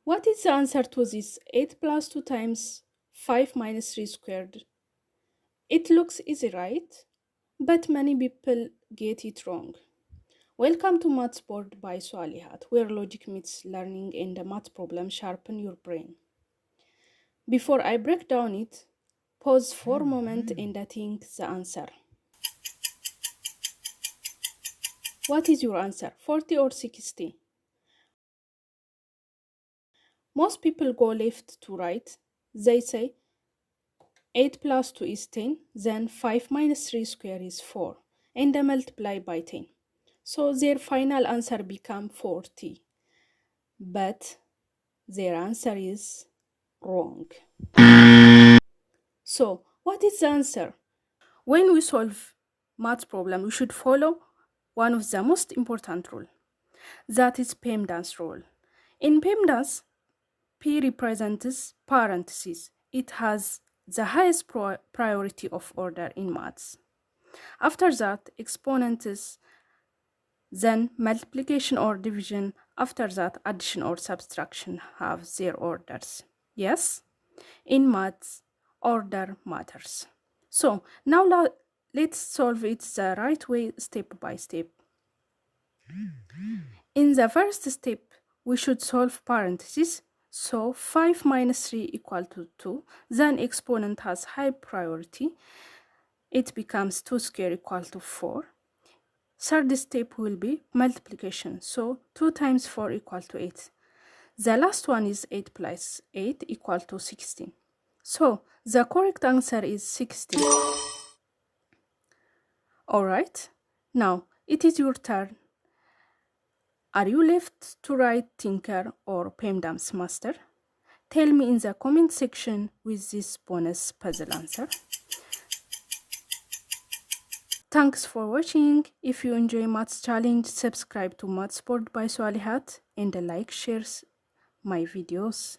What is the answer to this 8 plus 2 times 5 minus 3 squared? It looks easy, right? But many people get it wrong. Welcome to Maths Board by Swalihat, where logic meets learning and the math problem sharpen your brain. Before I break down it, pause for a moment and think the answer. What is your answer, 40 or 60? Most people go left to right. They say 8 plus 2 is 10, then 5 minus 3 square is 4, and they multiply by 10. So their final answer becomes 40. But their answer is wrong. So, what is the answer? When we solve math problem, we should follow one of the most important rules. That is PEMDAS rule. In PEMDAS, P represents parentheses. It has the highest priority of order in maths. After that, exponents, then multiplication or division. After that, addition or subtraction have their orders. Yes, in maths, order matters. So now let's solve it the right way, step by step. In the first step, we should solve parentheses. So 5 minus 3 equal to 2. Then exponent has high priority. It becomes 2 square equal to 4. Third step will be multiplication. So 2 times 4 equal to 8. The last one is 8 plus 8 equal to 16. So the correct answer is 60. Alright, now it is your turn. Are you left to right thinker or PEMDAS master? Tell me in the comment section with this bonus puzzle answer. Thanks for watching. If you enjoy Maths Challenge, subscribe to Maths Board by Swalihat and like, shares my videos.